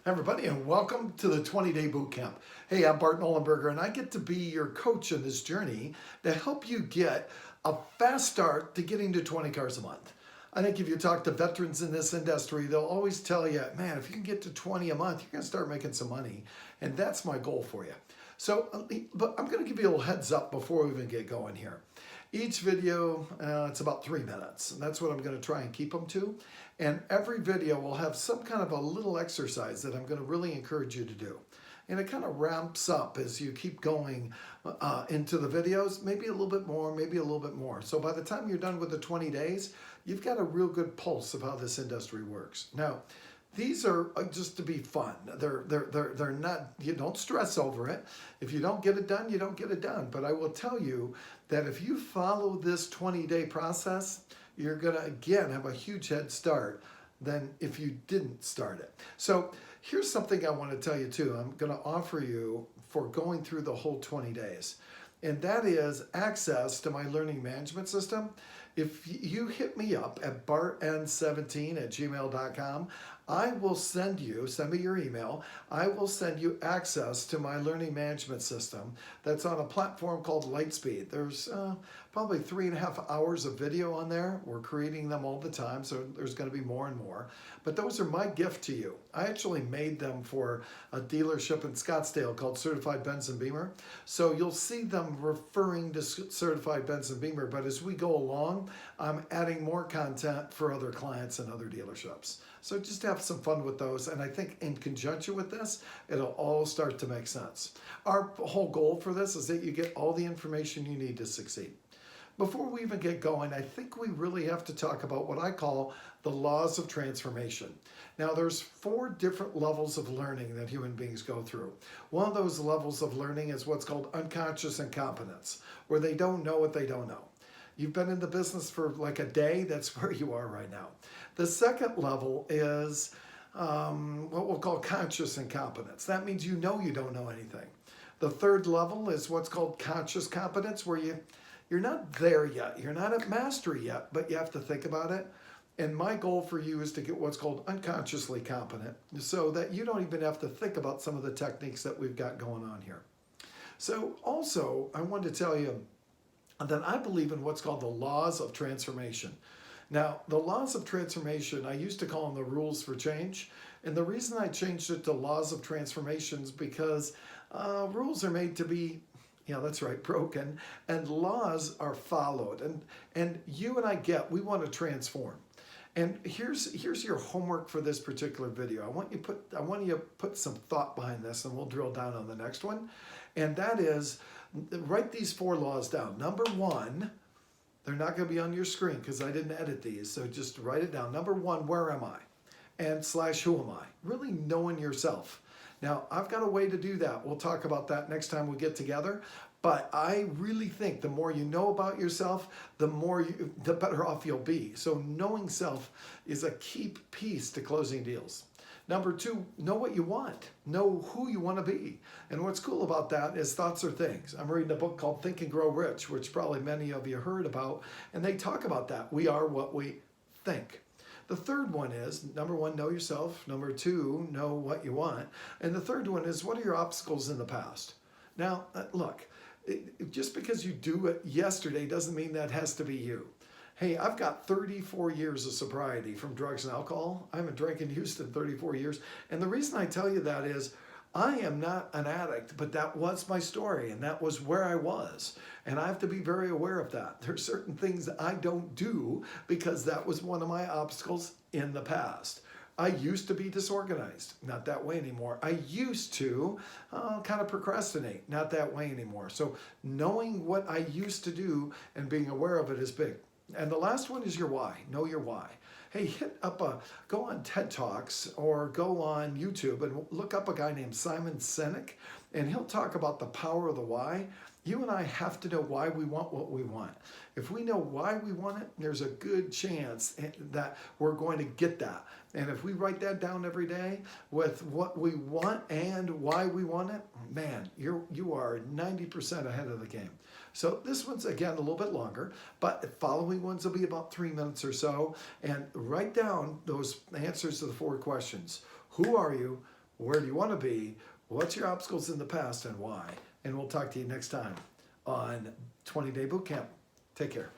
Everybody, and welcome to the 20-day boot camp. Hey, I'm Bart Nolenberger, and I get to be your coach in this journey to help you get a fast start to getting to 20 cars a month. I think if you talk to veterans in this industry, they'll always tell you, man, if you can get to 20 a month, you're going to start making some money. And that's my goal for you. So, but I'm going to give you a little heads up before we even get going here. Each video, it's about 3 minutes, and that's what I'm going to try and keep them to. And every video will have some kind of a little exercise that I'm going to really encourage you to do. And it kind of ramps up as you keep going into the videos, maybe a little bit more, maybe a little bit more. So by the time you're done with the 20 days, you've got a real good pulse of how this industry works. Now, these are just to be fun. They're not, you don't stress over it. If you don't get it done, you don't get it done. But I will tell you that if you follow this 20-day process, you're gonna, again, have a huge head start than if you didn't start it. So here's something I wanna tell you too. I'm gonna offer you for going through the whole 20 days. And that is access to my learning management system. If you hit me up at bartn17@gmail.com, I will send me your email, I will send you access to my learning management system that's on a platform called Lightspeed. There's probably 3.5 hours of video on there. We're creating them all the time, so there's going to be more and more. But those are my gift to you. I actually made them for a dealership in Scottsdale called Certified Benz and Beamer. So you'll see them referring to Certified Benz and Beamer, but as we go along, I'm adding more content for other clients and other dealerships. So just have some fun with those, and I think in conjunction with this, it'll all start to make sense. Our whole goal for this is that you get all the information you need to succeed. Before we even get going, I think we really have to talk about what I call the laws of transformation. Now, there's 4 different levels of learning that human beings go through. One of those levels of learning is what's called unconscious incompetence, where they don't know what they don't know. You've been in the business for like a day, that's where you are right now. The second level is what we'll call conscious incompetence. That means you know you don't know anything. The third level is what's called conscious competence, where you're not there yet. You're not at mastery yet, but you have to think about it. And my goal for you is to get what's called unconsciously competent, so that you don't even have to think about some of the techniques that we've got going on here. So also, I wanted to tell you that I believe in what's called the laws of transformation. Now, the laws of transformation, I used to call them the rules for change. And the reason I changed it to laws of transformation is because rules are made to be, yeah, that's right, broken, and laws are followed. And you and we want to transform. And here's your homework for this particular video. I want you to put some thought behind this, and we'll drill down on the next one. And that is, write these 4 laws down. Number 1, they're not going to be on your screen because I didn't edit these, so just write it down. Number 1, where am I? And / who am I? Really knowing yourself. Now, I've got a way to do that. We'll talk about that next time we get together. But I really think the more you know about yourself, the better off you'll be. So knowing self is a key piece to closing deals. Number 2, know what you want. Know who you want to be. And what's cool about that is thoughts are things. I'm reading a book called Think and Grow Rich, which probably many of you heard about, and they talk about that. We are what we think. The third one is, number 1, know yourself. Number 2, know what you want. And the third one is, what are your obstacles in the past? Now, look, just because you do it yesterday doesn't mean that has to be you. Hey, I've got 34 years of sobriety from drugs and alcohol. I haven't drank and used in 34 years. And the reason I tell you that is I am not an addict, but that was my story, and that was where I was. And I have to be very aware of that. There's certain things that I don't do because that was one of my obstacles in the past. I used to be disorganized, not that way anymore. I used to kind of procrastinate, not that way anymore. So knowing what I used to do and being aware of it is big. And the last one is your why. Know your why. Hey, go on TED Talks or go on YouTube and look up a guy named Simon Sinek, and he'll talk about the power of the why. You and I have to know why we want what we want. If we know why we want it, there's a good chance that we're going to get that. And if we write that down every day with what we want and why we want it, man, you are 90% ahead of the game. So this one's, again, a little bit longer, but the following ones will be about 3 minutes or so. And write down those answers to the 4 questions. Who are you? Where do you want to be? What's your obstacles in the past and why? And we'll talk to you next time on 20-Day Bootcamp. Take care.